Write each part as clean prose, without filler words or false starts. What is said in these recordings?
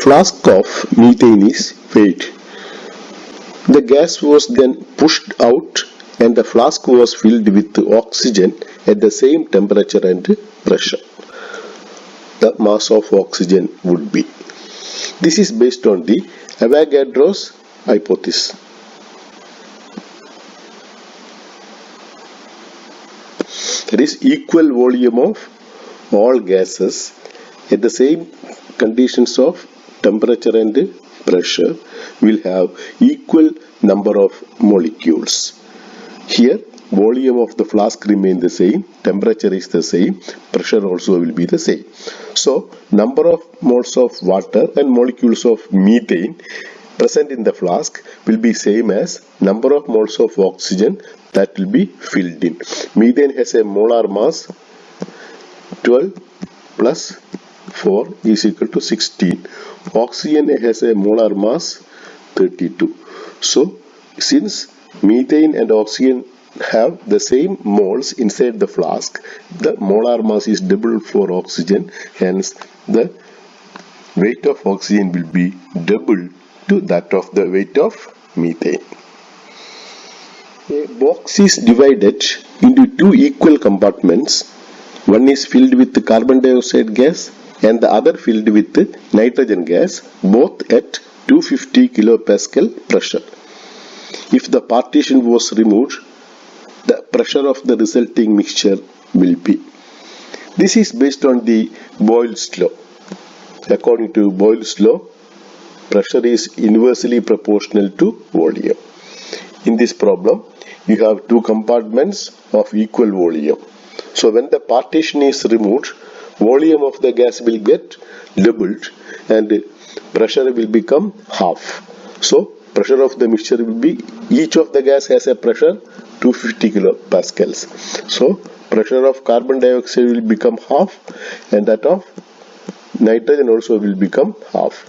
flask of methane is weighed. The gas was then pushed out and the flask was filled with oxygen at the same temperature and pressure. The mass of oxygen would be. This is based on the Avogadro's hypothesis. That is, equal volume of all gases at the same conditions of temperature and pressure will have equal number of molecules. Here, volume of the flask remains the same, temperature is the same, pressure also will be the same. So, number of moles of water and molecules of methane present in the flask will be same as number of moles of oxygen that will be filled in. Methane has a molar mass 12 plus 4 is equal to 16. Oxygen has a molar mass 32. So, since methane and oxygen have the same moles inside the flask, the molar mass is double for oxygen, hence the weight of oxygen will be double to that of the weight of methane. A box is divided into two equal compartments. One is filled with carbon dioxide gas and the other filled with nitrogen gas, both at 250 kilopascal pressure. If the partition was removed, the pressure of the resulting mixture will be. This is based on the Boyle's law. According to Boyle's law, pressure is inversely proportional to volume. In this problem, you have two compartments of equal volume. So when the partition is removed, volume of the gas will get doubled and pressure will become half. So pressure of the mixture will be, each of the gas has a pressure 250 kilopascals. So pressure of carbon dioxide will become half and that of nitrogen also will become half,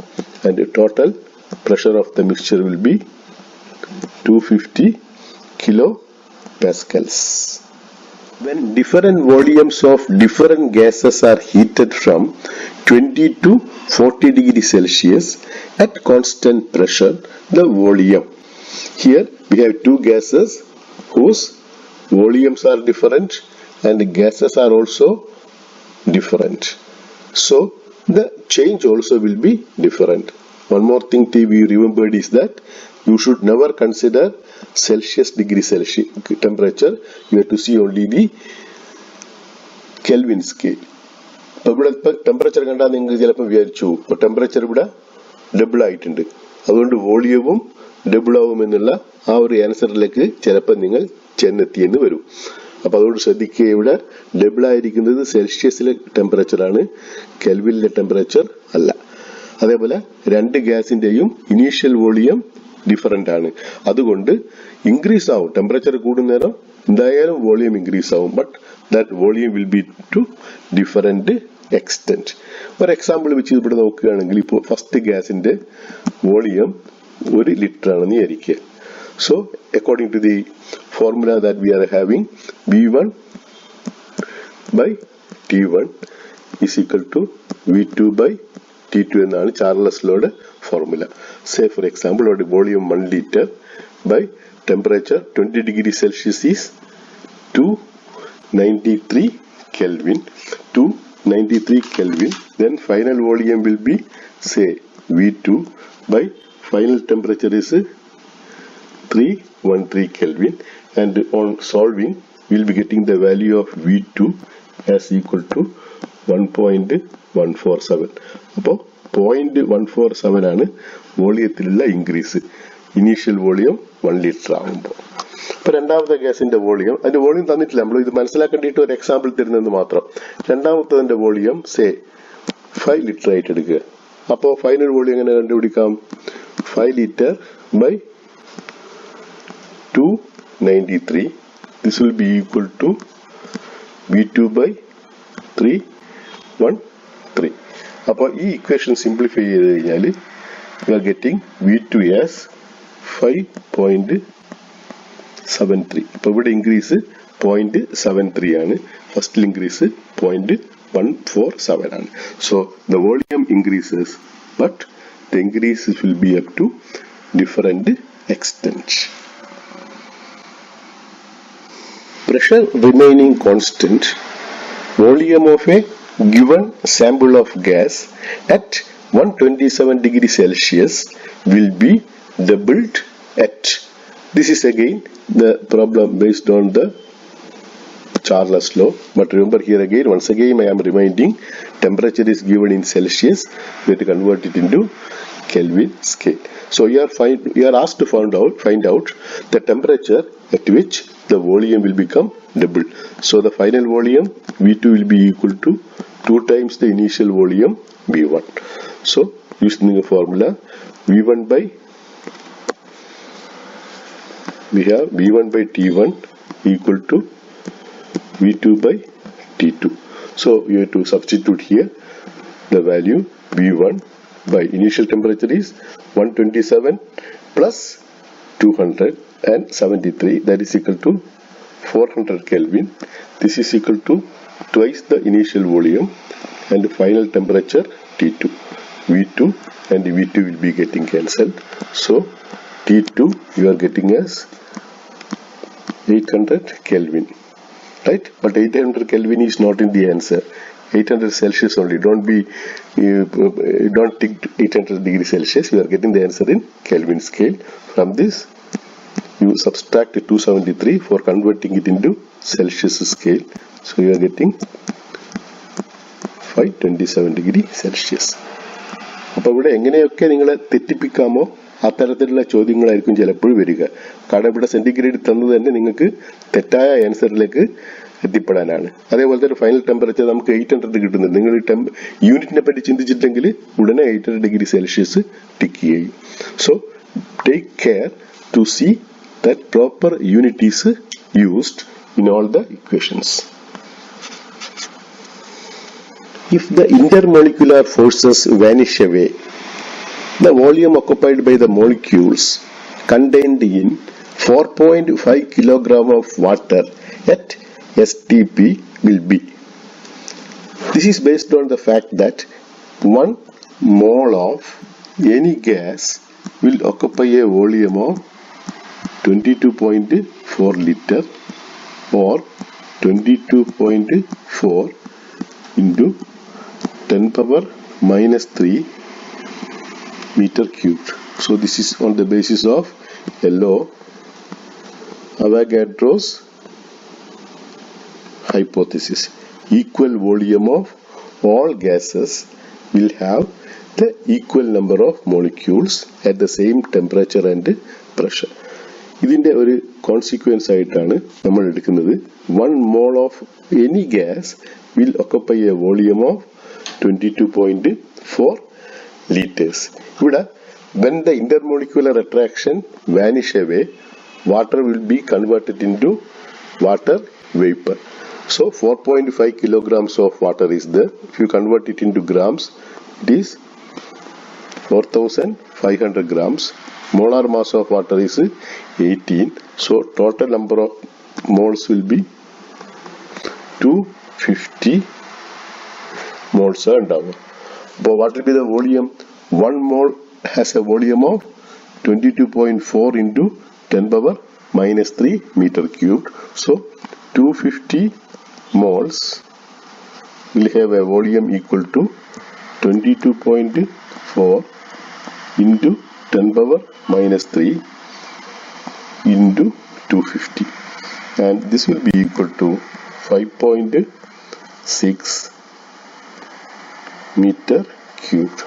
and the total pressure of the mixture will be 250 kilopascals. When different volumes of different gases are heated from 20 to 40 degrees Celsius at constant pressure, the volume. Here we have two gases whose volumes are different and the gases are also different. So the change also will be different. One more thing to be remembered is that you should never consider Celsius degree Celsius temperature. You have to see only the Kelvin scale. Temperature kanda ningal chilappo viyarichu temperature ഇവിടെ double ആയിട്ടുണ്ട്, അതുകൊണ്ട് വോളിയവും double ആവുമെന്നുള്ള ആ ഒരു ആൻസറിലേക്ക് ചിലപ്പോൾ നിങ്ങൾ ചെന്നെത്തിയെന്ന് വരും. അപ്പൊ അതുകൊണ്ട് ശ്രദ്ധിക്കുക, ഇവിടെ ഡബിൾ ആയിരിക്കുന്നത് സെൽഷ്യസിലെ ടെമ്പറേച്ചറാണ്, കെൽവിനിലെ ടെമ്പറേച്ചർ അല്ല. അതേപോലെ രണ്ട് ഗ്യാസിന്റെയും ഇനീഷ്യൽ വോളിയം ഡിഫറന്റ് ആണ്, അതുകൊണ്ട് ഇൻക്രീസ് ആവും. ടെമ്പറേച്ചർ കൂടുന്നേരം എന്തായാലും വോളിയം ഇൻക്രീസ് ആവും, but that volume will be to different extent. ഒരു എക്സാമ്പിൾ വെച്ച് ഇവിടെ നോക്കുകയാണെങ്കിൽ, ഇപ്പോൾ ഫസ്റ്റ് ഗ്യാസിന്റെ വോളിയം 1 ലിറ്റർ ആണെന്ന് വിചാരിക്കുക. So according to the formula that we are having, V1 by T1 is equal to V2 by T2 എന്നാണ് ചാർലസ് ലോയുടെ formula. Say for example, our volume 1 liter by temperature 20 degree Celsius is 293 Kelvin. 293 Kelvin. Then final volume will be, say, V2 by final temperature is 313 Kelvin, and on solving we will be getting the value of V2 as equal to 1.147. അപ്പോൾ 0.147 ആണ് വോളിയത്തിലുള്ള increase, initial volume 1 litre ആകുമ്പോൾ. ഇപ്പൊ രണ്ടാമത്തെ ഗ്യാസിന്റെ volume, അതിന്റെ volume തന്നിട്ടില്ല, നമ്മൾ ഇത് മനസ്സിലാക്കേണ്ടിയിട്ട് ഒരു എക്സാമ്പിൾ തരുന്നത് മാത്രം. രണ്ടാമത്തതിന്റെ വോളിയം സേ 5 ലിറ്റർ ആയിട്ട് എടുക്കുക. അപ്പോൾ ഫൈനൽ വോളിയം എങ്ങനെ കണ്ടുപിടിക്കാം? 5 litre by 293. This will be equal to V2 by 313. അപ്പോൾ ഈ ഇക്വേഷൻ സിംപ്ലിഫൈ ചെയ്ത് കഴിഞ്ഞാൽ we are getting V2 as 5.73. അപ്പോൾ ഇവിടെ ഇൻക്രീസ് 0.73 ആണ്, ഫസ്റ്റിൽ ഇൻക്രീസ് 0.147 ആണ്. So the volume increases but the increases will be up to different extent. Pressure remaining constant, volume of a given sample of gas at 127 degrees Celsius will be doubled at. This is again the problem based on the Charles law, but remember here again, once again I am reminding, temperature is given in Celsius, we have to convert it into Kelvin scale. So you are asked to find out the temperature at which the volume will become double. So the final volume V2 will be equal to 2 times the initial volume V1. So using the formula V1 by, we have V1 by T1 equal to V2 by T2. So you have to substitute here the value V1 by initial temperature is 127 plus 273, that is equal to 400 Kelvin. This is equal to twice the initial volume, and the final temperature T2. V2 and V2 will be getting cancelled. So T2 you are getting as 800 Kelvin. Right? But 800 Kelvin is not in the answer. 800 Celsius only. Don't take 800 degrees Celsius. You are getting the answer in Kelvin scale. From this, you subtract 273 for converting it into Celsius scale. So you are getting 527 degree Celsius. അപ്പോൾ ഇവിടെ എങ്ങനെയൊക്കെ നിങ്ങളെ തെറ്റിപ്പിക്കാമോ അത്തരത്തിലുള്ള ചോദ്യങ്ങളായിരിക്കും ചിലപ്പോൾ വരിക. കാരണം ഇവിടെ centigrade തന്നത് തന്നെ നിങ്ങൾക്ക് തെറ്റായ ആൻസറിലേക്ക് എത്തിപ്പെടാനാണ്. അതേപോലെ തന്നെ ഫൈനൽ ടെമ്പറേച്ചർ നമുക്ക് 800 കിട്ടുന്നുണ്ട്. നിങ്ങൾ യൂണിറ്റിനെ പറ്റി ചിന്തിച്ചിട്ടെങ്കിൽ ഉടനെ 800 ഡിഗ്രി സെൽഷ്യസ് ടിക്ക് ചെയ്യും. So take care to see that proper unit is used in all the equations. If the intermolecular forces vanish away, the volume occupied by the molecules contained in 4.5 kg of water at STP will be. This is based on the fact that 1 mole of any gas will occupy a volume of 22.4 liter or 22.4 into 10 power minus 3 meter cubed. So this is on the basis of a law, Avogadro's hypothesis. Equal volume of all gases will have the equal number of molecules at the same temperature and pressure. ഇതിന്റെ ഒരു consequence ആയിട്ടാണ് നമ്മൾ എടുക്കുന്നത് 1 mole of any gas will occupy a volume of 22.4 liters. ഇവിടെ when the intermolecular attraction vanish away, water will be converted into water vapor. So 4.5 kilograms of water is there. If you convert it into grams, it is 4,500 grams. Molar mass of water is 18. So total number of moles will be 250 moles ഉണ്ടാവുക. അപ്പോൾ what will be the volume? 1 mole has a volume of 22.4 into 10 power minus 3 meter cubed. So 250 moles will have a volume equal to 22.4 into 10 power minus 3 into 250, and this will be equal to 5.6 meter cubed.